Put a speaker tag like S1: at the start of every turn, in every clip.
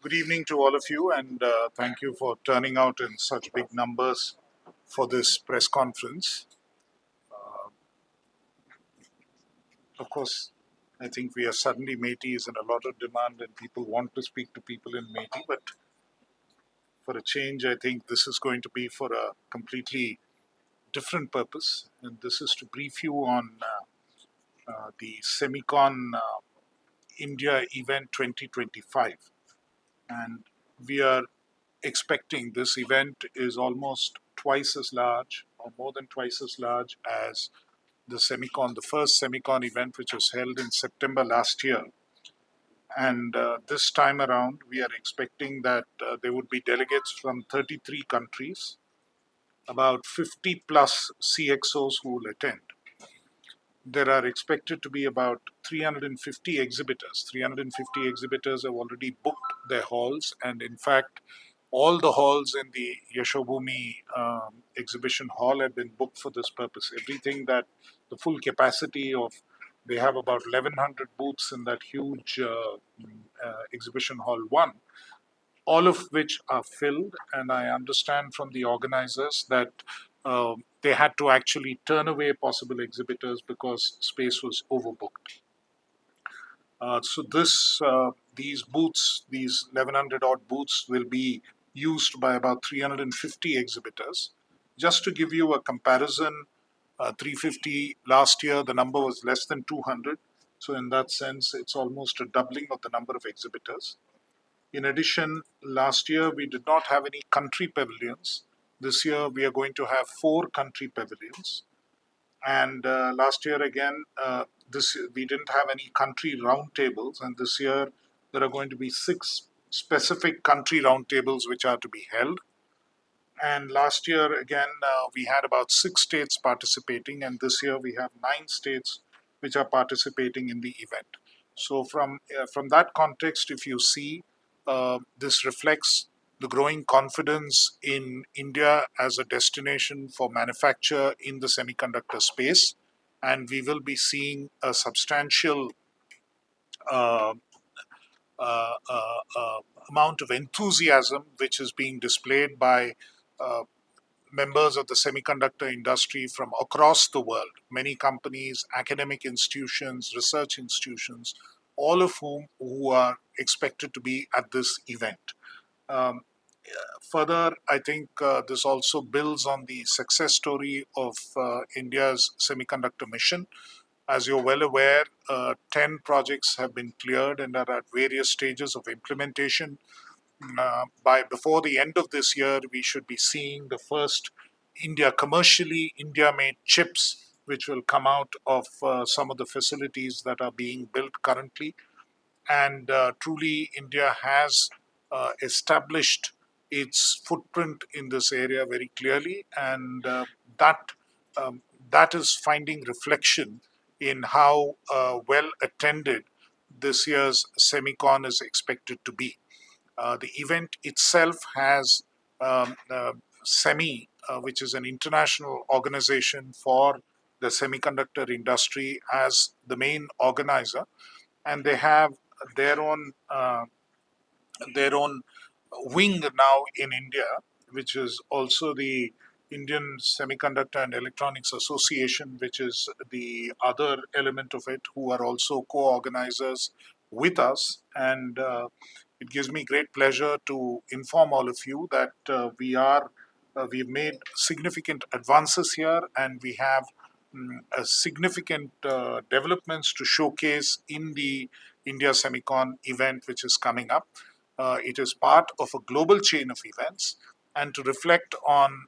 S1: Good evening to all of you, and thank you for turning out in such big numbers for this press conference. Of course, I think we are suddenly MeitY is in a lot of demand, and people want to speak to people in MeitY. But for a change, I think this is going to be for a completely different purpose, and this is to brief you on the SEMICON India event 2025, and we are expecting this event is almost twice as large or more than twice as large as the first SEMICON event, which was held in September last year. And this time around, we are expecting that there would be delegates from 33 countries, about 50 plus CXOs who will attend. There are expected to be about 350 exhibitors. 350 exhibitors have already booked their halls, and in fact, all the halls in the Yashobhumi exhibition hall have been booked for this purpose. Everything that the full capacity of, they have about 1,100 booths in that huge exhibition hall 1, all of which are filled. And I understand from the organizers that they had to actually turn away possible exhibitors because space was overbooked. These booths, these 1,100 odd booths, will be used by about 350 exhibitors. Just to give you a comparison, 350 last year, the number was less than 200. So in that sense, it's almost a doubling of the number of exhibitors. In addition, last year we did not have any country pavilions. This year we are going to have 4 country pavilions. And last year again, we didn't have any country roundtables, and this year there are going to be 6 specific country roundtables which are to be held. And last year again, we had about 6 states participating, and this year we have 9 states which are participating in the event. So from that context, if you see, this reflects the growing confidence in India as a destination for manufacture in the semiconductor space, and we will be seeing a substantial uh, uh, uh, uh, amount of enthusiasm which is being displayed by uh, members of the semiconductor industry from across the world, many companies, academic institutions, research institutions, all of who are expected to be at this event. Um, Further, I think this also builds on the success story of India's semiconductor mission. As you're well aware, 10 projects have been cleared and are at various stages of implementation. By before the end of this year, we should be seeing the first commercially India-made chips, which will come out of some of the facilities that are being built currently. And truly, India has established its footprint in this area very clearly, and that um, that is finding reflection in how well attended this year's SEMICON is expected to be. The event itself has SEMI, which is an international organization for the semiconductor industry, as the main organizer, and they have their own uh, their own wing now in India, which is also the Indian Semiconductor and Electronics Association, which is the other element of it, who are also co-organizers with us. And it gives me great pleasure to inform all of you that we've made significant advances here, and we have a significant developments to showcase in the India Semicon event, which is coming up. It is part of a global chain of events, and to reflect on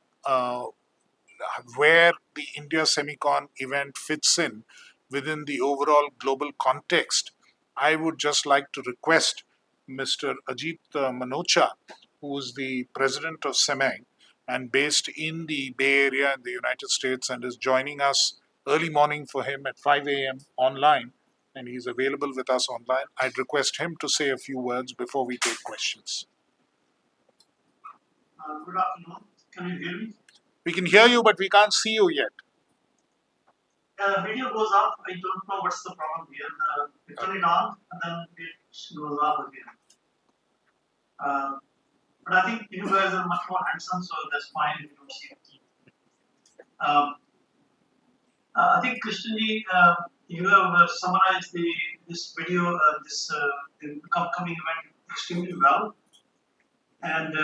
S1: where the India Semicon event fits in within the overall global context, I would just like to request Mr. Ajit Manocha, who is the president of SEMI and based in the Bay Area in the United States, and is joining us early morning for him at 5 a.m. online, and he's available with us online. I'd request him to say a few words before we take questions. Good afternoon. Can you hear me? We can hear you, but we can't see you yet. Video goes off. I don't know what's the problem here. We turn it on and then it goes off again.
S2: But I think you guys are much more handsome, so that's fine if you don't see it. I think Krishnan, you have summarized this video, the upcoming event extremely well. And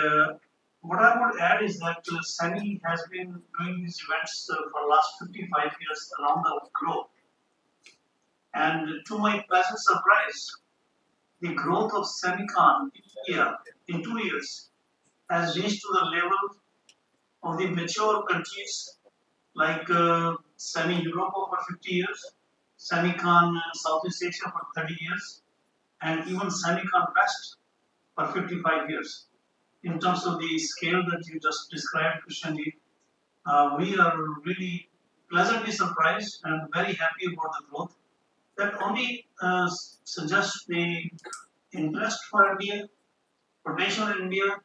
S2: what I would add is that SEMI has been doing these events for the last 55 years around the globe. And to my pleasant surprise, the growth of SEMICON India in 2 years has reached to the level of the mature countries like SEMI Europe for 50 years, SEMICON Southeast Asia for 30 years, and even SEMICON West for 55 years. In terms of the scale that you just described, Krishanji, we are really pleasantly surprised and very happy about the growth. That only suggests the interest for India, potential in India,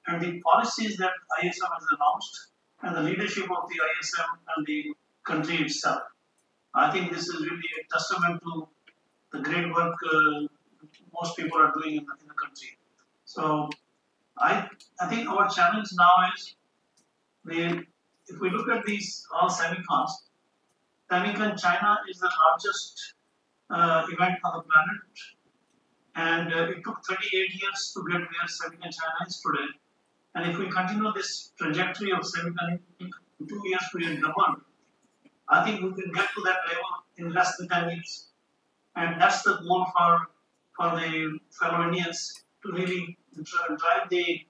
S2: and the policies that ISM has announced, and the leadership of the ISM and the country itself. I think this is really a testament to the great work most people are doing in the country. So I think our challenge now is if we look at these all semicons, Semicon China is the largest event on the planet, and it took 38 years to get where Semicon China is today. And if we continue this trajectory of Semicon in 2 years we will double, I think we can get to that level in less than 10 years. And that's the goal for the fellow Indians to really drive the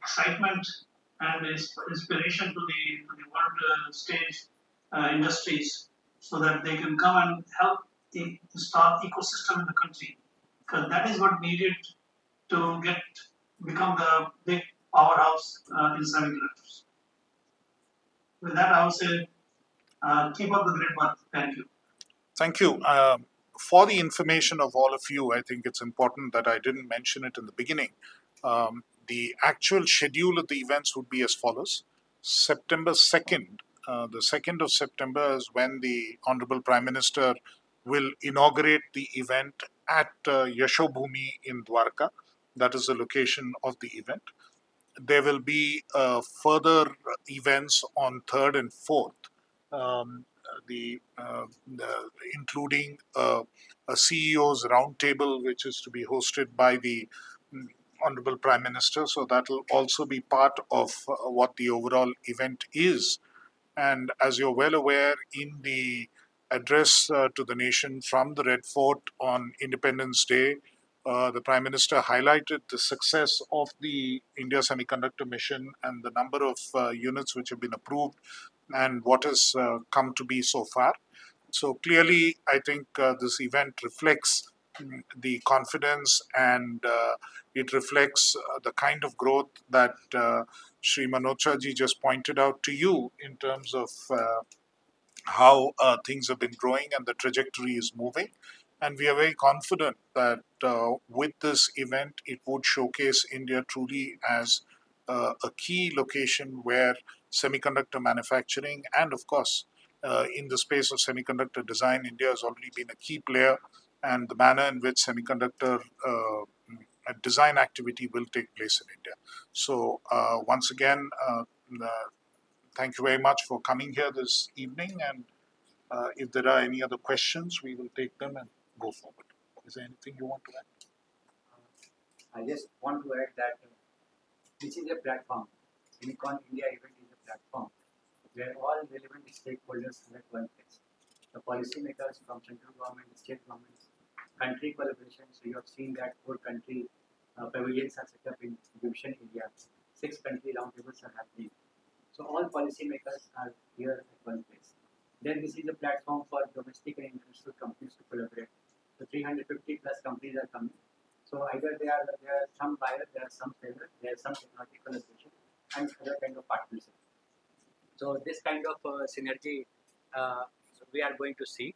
S2: excitement and inspiration to the world stage industries so that they can come and help the start ecosystem in the country, because that is what needed to become the big powerhouse in semiconductors. With that, I would say keep up the great work. Thank you.
S1: Thank you. For the information of all of you, I think it's important that I didn't mention it in the beginning. The actual schedule of the events would be as follows. September 2nd, the 2nd of September is when the Honorable Prime Minister will inaugurate the event at Yashobhumi in Dwarka. That is the location of the event. There will be further events on 3rd and 4th. Um, Including a CEO's roundtable, which is to be hosted by the Honorable Prime Minister. So that will also be part of what the overall event is. And as you're well aware, in the address to the nation from the Red Fort on Independence Day, the Prime Minister highlighted the success of the India Semiconductor Mission and the number of units which have been approved and what has come to be so far. So clearly, I think this event reflects the confidence and it reflects the kind of growth that Sri Manocha ji just pointed out to you in terms of how things have been growing and the trajectory is moving. And we are very confident that with this event, it would showcase India truly as a key location where semiconductor manufacturing and, of course, in the space of semiconductor design, India has already been a key player, and the manner in which semiconductor design activity will take place in India. So, once again, thank you very much for coming here this evening. And if there are any other questions, we will take them and go forward. Is there anything you want to add?
S3: I just want to add that this is a platform. SEMICON India event is a platform where all relevant stakeholders are at one place. The policymakers from central government, state governments, country collaboration. So you have seen that 4 country pavilions are set up in Division India. 6 country roundtables are happening. So all policymakers are here at one place. Then this is a platform for domestic and international companies to collaborate. So 350 plus companies are coming. So either there are some buyers, there are some sellers, there is some technology collaboration, and other kind of partnership. So this kind of synergy we are going to see.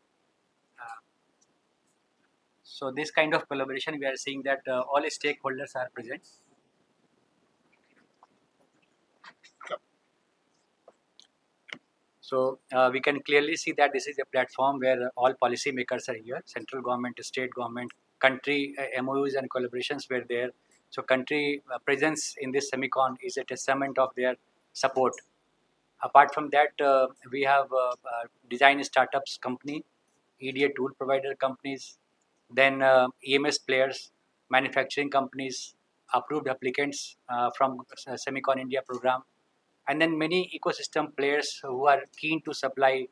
S3: So this kind of collaboration, we are seeing that all stakeholders are present. So we can clearly see that this is a platform where all policymakers are here, central government, state government, country MOUs and collaborations were there. So country presence in this SEMICON is a testament of their support. Apart from that, we have design startups company, EDA tool provider companies, then EMS players, manufacturing companies, approved applicants from SEMICON India program, and then many ecosystem players who are keen to supply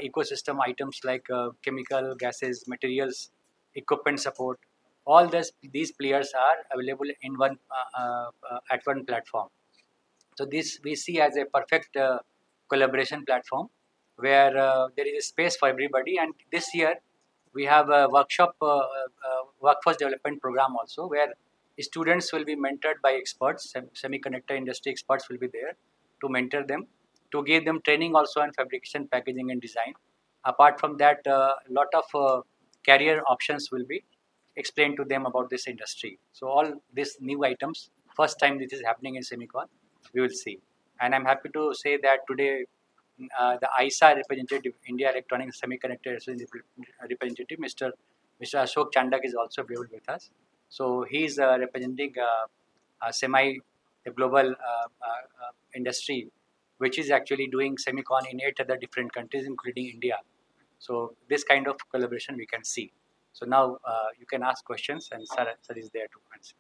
S3: ecosystem items like chemical, gases, materials, equipment support. All these players are available in one at one platform. So this we see as a perfect collaboration platform where there is a space for everybody. And this year we have a workforce development program also, where students will be mentored by experts. Semiconductor industry experts will be there to mentor them, to give them training also on fabrication, packaging, and design. Apart from that, a lot of career options will be explained to them about this industry. So all these new items, first time this is happening in Semicon, we will see. And I'm happy to say that today the ISA representative, India Electronic Semiconductor representative, Mr. Ashok Chandak is also available with us. So he is representing the global industry, which is actually doing Semicon in 8 other different countries, including India. So this kind of collaboration we can see. So now you can ask questions, and sir is there to answer.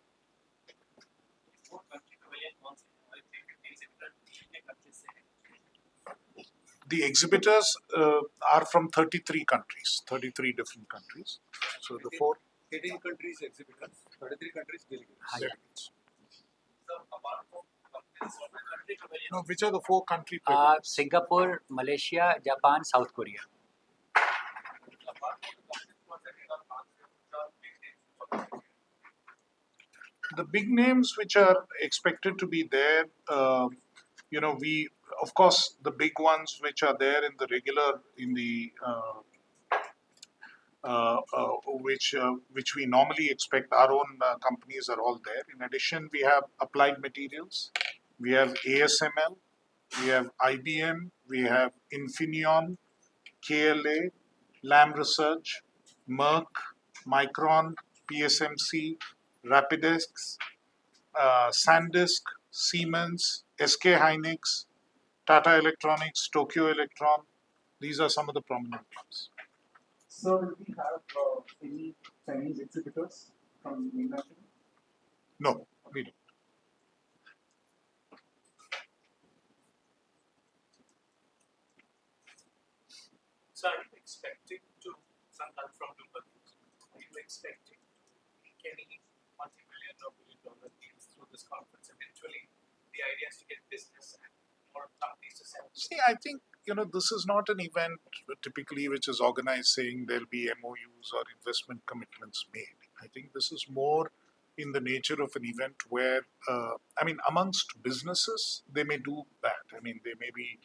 S1: The exhibitors are from 33 countries, 33 different countries. So the
S4: 18 countries exhibitors, 33 countries delegates.
S1: No, which are the 4 country
S3: Singapore, Malaysia, Japan, South Korea.
S1: The big names which are expected to be there, we, of course, the big ones which are there in the regular, in the which we normally expect, our own companies are all there. In addition, we have Applied Materials, we have ASML, we have IBM, we have Infineon, KLA, Lam Research, Merck, Micron, PSMC, Rapidex, SanDisk, Siemens, SK Hynix, Tata Electronics, Tokyo Electron. These are some of the prominent ones.
S4: So, do we have any Chinese exhibitors from mainland China?
S1: No, we don't.
S5: So are you expecting to, some come from Bloomberg News, are you expecting any multi-million or billion-dollar deals through this conference? Eventually, the idea is to get business and more companies to sell.
S1: See, I think, this is not an event typically which is organized saying there'll be MOUs or investment commitments made. I think this is more in the nature of an event where, amongst businesses, they may do that. I mean, they may be,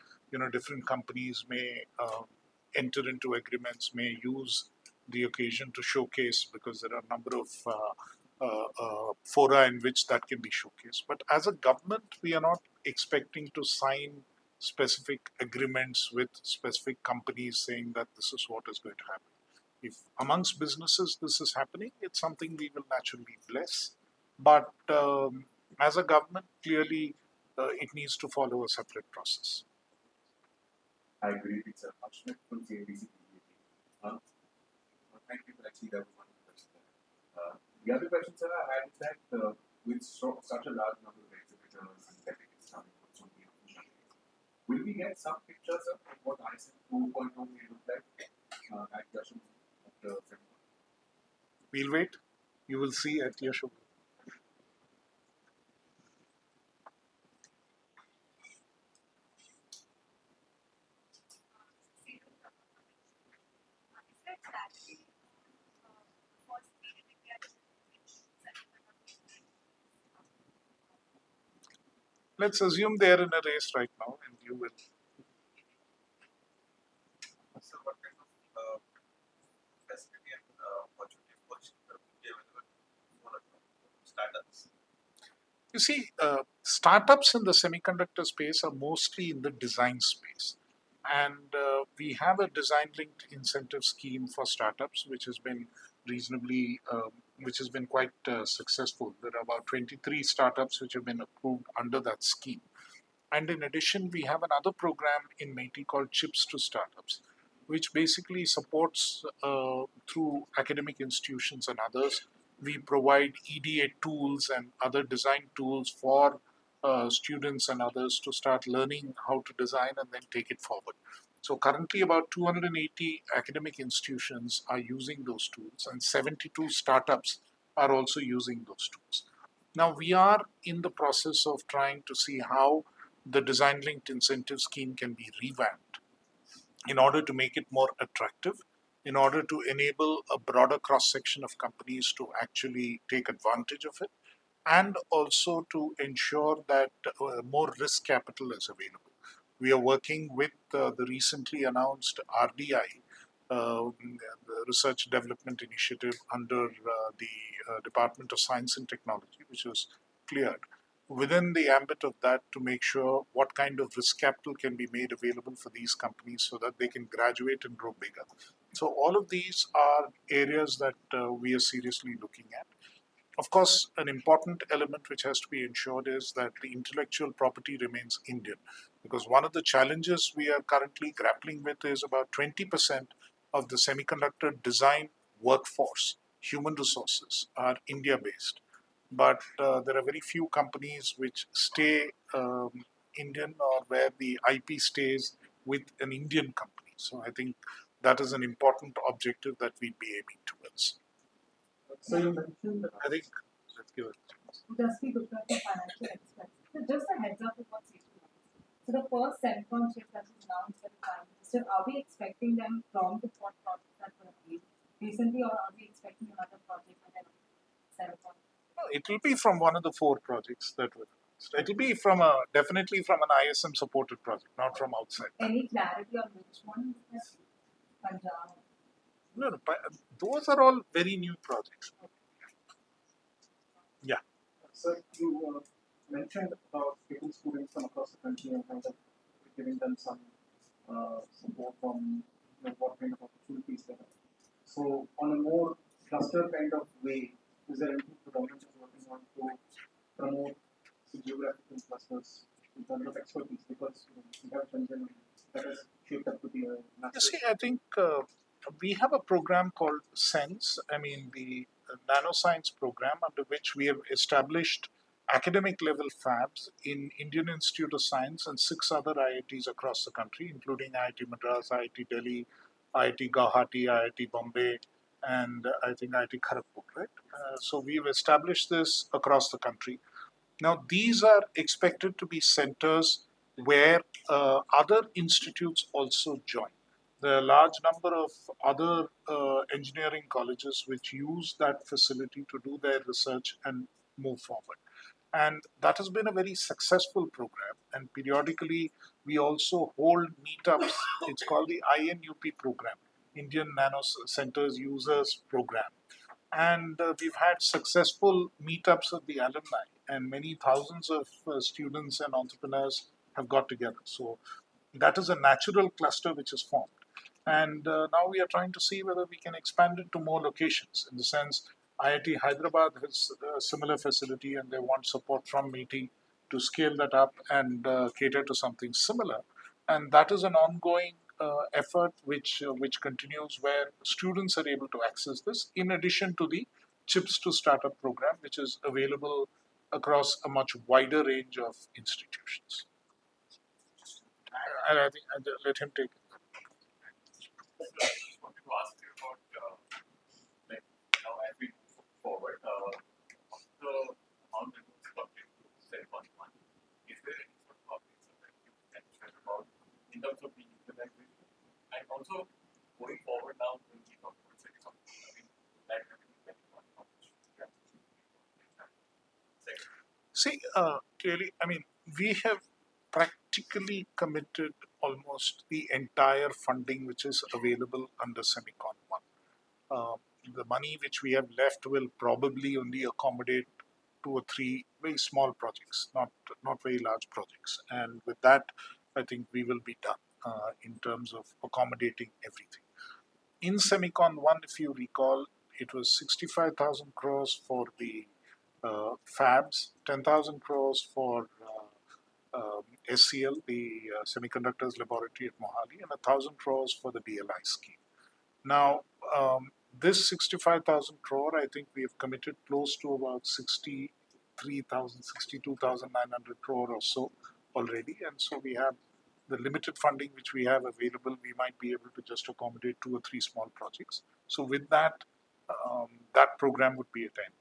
S1: different companies may enter into agreements, may use the occasion to showcase, because there are a number of fora in which that can be showcased. But as a government, we are not expecting to sign specific agreements with specific companies saying that this is what is going to happen. If amongst businesses this is happening, it's something we will naturally bless. But as a government, clearly it needs to follow a separate process.
S4: I agree. It's a Ashok from CNBC. Thank you for actually that one question. The other question, sir, I had is that with such a large number of exhibitors and delegates coming from so many countries, will we get some pictures of what ISM 2.0 may look like at Yashuk after February?
S1: We'll wait. You will see at Yashuk. Let's assume they are in a race right now, and you will.
S4: So, what kind of facility and opportunity for available for startups?
S1: You see, startups in the semiconductor space are mostly in the design space. And we have a design linked incentive scheme for startups, which has been reasonably, which has been quite successful. There are about 23 startups which have been approved under that scheme. And in addition, we have another program in MeitY called Chips to Startups, which basically supports through academic institutions and others. We provide EDA tools and other design tools for students and others to start learning how to design and then take it forward. So currently about 280 academic institutions are using those tools and 72 startups are also using those tools. Now we are in the process of trying to see how the design linked incentive scheme can be revamped in order to make it more attractive, in order to enable a broader cross section of companies to actually take advantage of it, and also to ensure that more risk capital is available. We are working with the recently announced RDI, the Research Development Initiative under the Department of Science and Technology, which was cleared. Within the ambit of that, to make sure what kind of risk capital can be made available for these companies so that they can graduate and grow bigger. So, all of these are areas that we are seriously looking at. Of course, an important element which has to be ensured is that the intellectual property remains Indian, because one of the challenges we are currently grappling with is about 20% of the semiconductor design workforce, human resources, are India based. But there are very few companies which stay Indian or where the IP stays with an Indian company. So I think that is an important objective that we'd be aiming towards.
S5: So you mentioned
S1: I think let's give it.
S6: Just be good for financial expense. So just a heads up about safety. So the first SEMICON chip that was announced at the Prime Minister, are we expecting them from the fourth project that were made recently, or are we expecting another project ahead of SEMICON?
S1: It will be from one of the four projects that were announced. It will be from a definitely from an ISM supported project, not from outside.
S6: Any clarity on which one? Punjab.
S1: No, no, but those are all very new projects. Yeah.
S5: Sir, you mentioned about taking students from across the country and kind of giving them some support from what kind of opportunities they have. So, on a more cluster kind of way, is there anything the government is working on to promote the geographical clusters in terms of expertise? Because we have Shenzhen that has shaped up to be a
S1: You
S5: massive.
S1: see, I think we have a program called SENSE, I mean, the nanoscience program, under which we have established academic level fabs in Indian Institute of Science and 6 other IITs across the country, including IIT Madras, IIT Delhi, IIT Guwahati, IIT Bombay, and I think IIT Kharagpur, right? So we've established this across the country. Now, these are expected to be centers where other institutes also join. There are a large number of other engineering colleges which use that facility to do their research and move forward. And that has been a very successful program. And periodically, we also hold meetups. It's called the INUP program, Indian Nano Centers Users Program. And we've had successful meetups of the alumni, and many thousands of students and entrepreneurs have got together. So that is a natural cluster which is formed. And now we are trying to see whether we can expand it to more locations. In the sense, IIT Hyderabad has a similar facility, and they want support from MeitY to scale that up and cater to something similar. And that is an ongoing effort which continues, where students are able to access this, in addition to the Chips to Startup program, which is available across a much wider range of institutions. And I think I'll let him take it.
S4: I just wanted to ask you about like now as we move forward, the amount that was public to SEMICON 1, is there any sort of updates that you can share about in terms of the utilization? And also going forward now when we talk about SEMICON, I mean that having one opportunity.
S1: See, clearly, I mean, we have practically committed almost the entire funding which is available under SEMICON 1. The money which we have left will probably only accommodate 2 or 3 very small projects, not very large projects. And with that, I think we will be done in terms of accommodating everything. In SEMICON 1, if you recall, it was 65,000 crores for the fabs, 10,000 crores for SCL, the Semiconductors Laboratory at Mohali, and 1,000 crores for the DLI scheme. Now, this 65,000 crore, I think we have committed close to about 63,000, 62,900 crore or so already. And so we have the limited funding which we have available, we might be able to just accommodate 2 or 3 small projects. So with that, that program would be attained.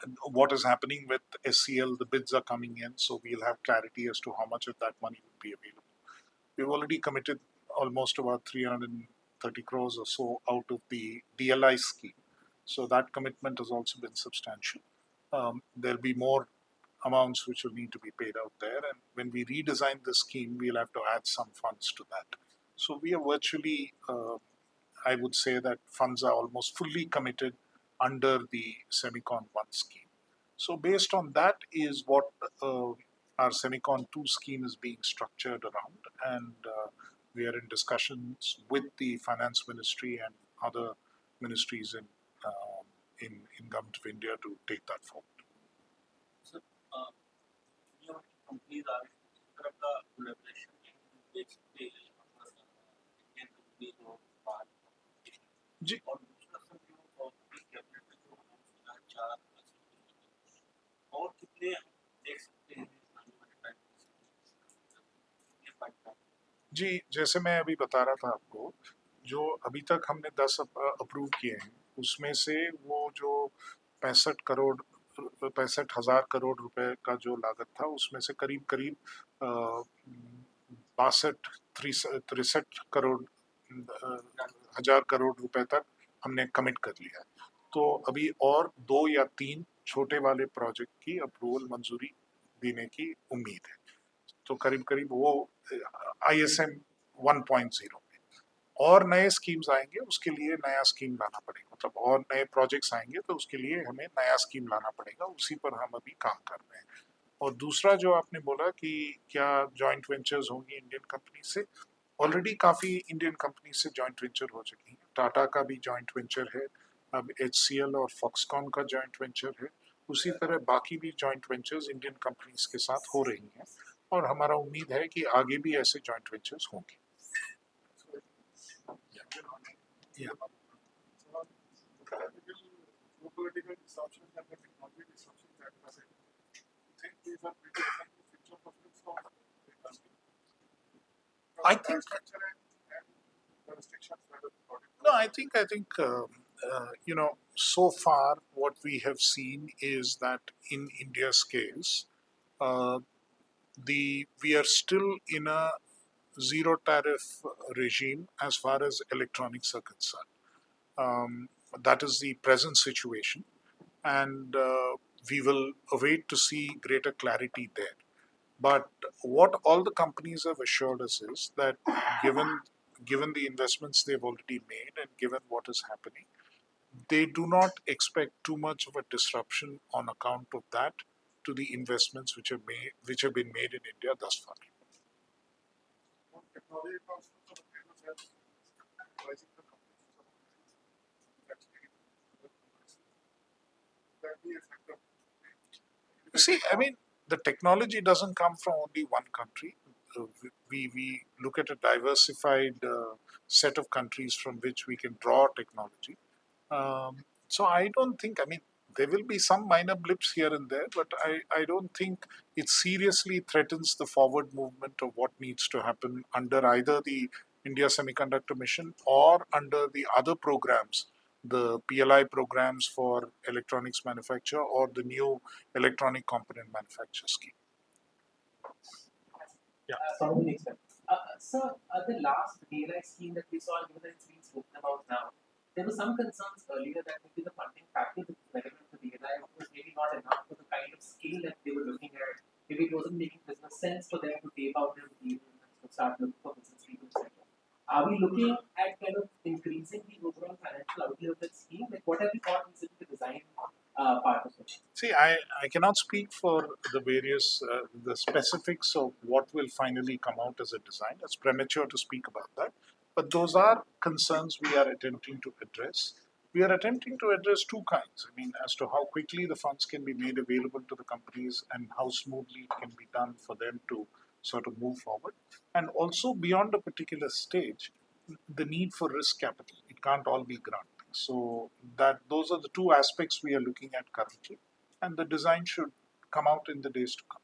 S1: And what is happening with SCL, the bids are coming in, so we'll have clarity as to how much of that money would be available. We've already committed almost about 330 crores or so out of the DLI scheme. So that commitment has also been substantial. There'll be more amounts which will need to be paid out there. And when we redesign the scheme, we'll have to add some funds to that. So we are virtually, I would say that funds are almost fully committed under the Semicon 1 scheme. So based on that is what our Semicon 2 scheme is being structured around, and we are in discussions with the Finance Ministry and other ministries in Government of India to take that forward.
S7: So, your companies are kind of the collaboration in which they Indian companies or part
S1: जी,
S7: और दूसरा सब जो cabinet में जो हम 4 और कितने हम देख सकते हैं आने वाले टाइम में ये पाइपलाइन
S1: जी, जैसे मैं अभी बता रहा था आपको, जो अभी तक हमने 10 अप्रूव किए हैं, उसमें से वो जो 65,000 करोड़ रुपए का जो लागत था, उसमें से करीब करीब 63 करोड़ हजार करोड़ रुपए तक हमने कमिट कर लिया है। तो अभी और 2 या 3 छोटे वाले प्रोजेक्ट की अप्रूवल मंजूरी देने की उम्मीद है। तो करीब करीब वो ISM 1.0 में और नए स्कीम्स आएंगे, उसके लिए नया स्कीम लाना पड़ेगा, मतलब और नए प्रोजेक्ट्स आएंगे तो उसके लिए हमें नया स्कीम लाना पड़ेगा, उसी पर हम अभी काम कर रहे हैं। और दूसरा जो आपने बोला कि क्या जॉइंट वेंचर्स होंगी इंडियन कंपनी से, ऑलरेडी काफ़ी इंडियन कंपनी से जॉइंट वेंचर हो चुकी हैं। टाटा का भी जॉइंट वेंचर है, अब HCL और फॉक्सकॉन का जॉइंट वेंचर है, उसी तरह बाकी भी जॉइंट वेंचर्स इंडियन कंपनीज के साथ हो रही हैं और हमारा उम्मीद है कि आगे भी ऐसे जॉइंट वेंचर्स होंगे। Yeah.
S4: Geopolitical disruptions and the technology disruptions that are present. You think these are pretty effective future prospects for the industry?
S1: I think
S4: Structure and the restrictions that are brought in.
S1: no, I think so far what we have seen is that in India's case, uh, we are still in a zero tariff regime as far as electronics are concerned. That is the present situation, and we will await to see greater clarity there. But what all the companies have assured us is that given the investments they've already made and given what is happening, they do not expect too much of a disruption on account of that to the investments which have been made in India thus far.
S4: Technology transfers of famous has advising the companies to actually that be effective.
S1: See, I mean, the technology doesn't come from only one country. We look at a diversified set of countries from which we can draw technology. So I don't think, I mean, there will be some minor blips here and there, but I don't think it seriously threatens the forward movement of what needs to happen under either the India Semiconductor Mission or under the other programs, the PLI programs for electronics manufacture or the new electronic component manufacture scheme. Yeah.
S8: From the next one. Sir, the last DLI scheme that we saw, given that it's being spoken about now, there were some concerns earlier that maybe the funding package that was relevant to DLI was maybe not enough for the kind of scale that they were looking at. Maybe it wasn't making business sense for them to tape out their deal and start looking for business people, etc. Are we looking at kind of increasing the overall financial outlay of that scheme? Like, what have you thought is the design part of it?
S1: See, I cannot speak for the various, the specifics of what will finally come out as a design. It's premature to speak about that. But those are concerns we are attempting to address. We are attempting to address two kinds. I mean, as to how quickly the funds can be made available to the companies and how smoothly it can be done for them to sort of move forward. And also beyond a particular stage, the need for risk capital. It can't all be grant. So that those are the two aspects we are looking at currently, and the design should come out in the days to come.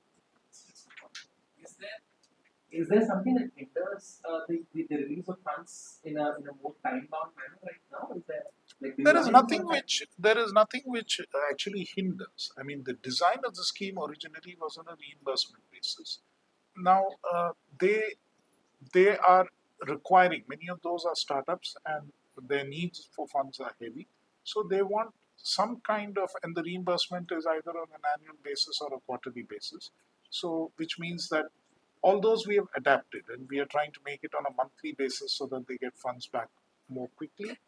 S8: Is there something that hinders the release of funds in a more time bound manner right now? Is there like do you identify that?
S1: There is nothing which actually hinders. I mean, the design of the scheme originally was on a reimbursement basis. Now they are requiring, many of those are startups and their needs for funds are heavy, so they want some kind of, and the reimbursement is either on an annual basis or a quarterly basis, so which means that all those we have adapted and we are trying to make it on a monthly basis so that they get funds back more quickly.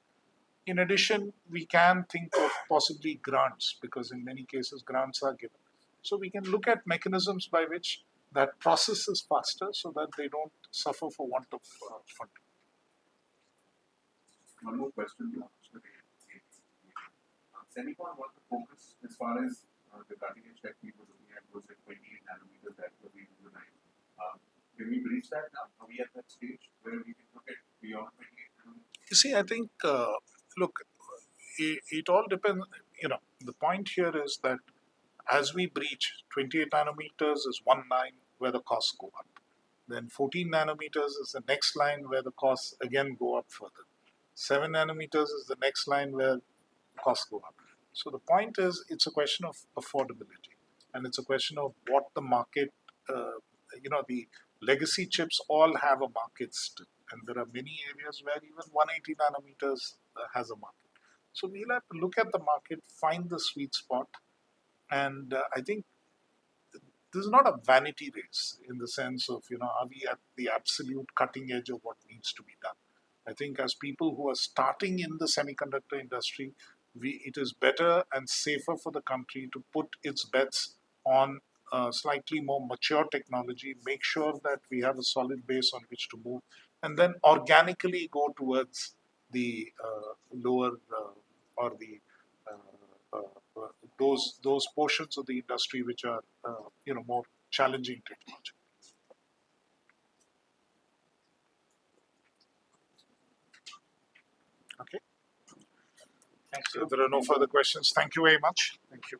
S1: In addition, we can think of possibly grants, because in many cases grants are given. So we can look at mechanisms by which that process is faster so that they don't suffer for want of funding.
S4: One more question to SEMICON, what the focus as far as the cutting edge tech we were looking at was at 28 nanometers that were being designed. Can we reach that now? Are we at that stage where we can look at beyond 28 nanometers?
S1: You see, I think, look, it all depends. The point here is that as we breach 28 nanometers is one line where the costs go up. Then 14 nanometers is the next line where the costs again go up further. 7 nanometers is the next line where costs go up. So the point is, it's a question of affordability, and it's a question of what the market, the legacy chips all have a market still, and there are many areas where even 180 nanometers has a market. So we'll have to look at the market, find the sweet spot, and I think this is not a vanity race in the sense of, are we at the absolute cutting edge of what needs to be done? I think as people who are starting in the semiconductor industry, it is better and safer for the country to put its bets on slightly more mature technology, make sure that we have a solid base on which to move, and then organically go towards the lower or the uh, uh, those portions of the industry which are more challenging technology. Okay.
S8: Thank
S1: So
S8: you.
S1: if there are no further questions, thank you very much. Thank you.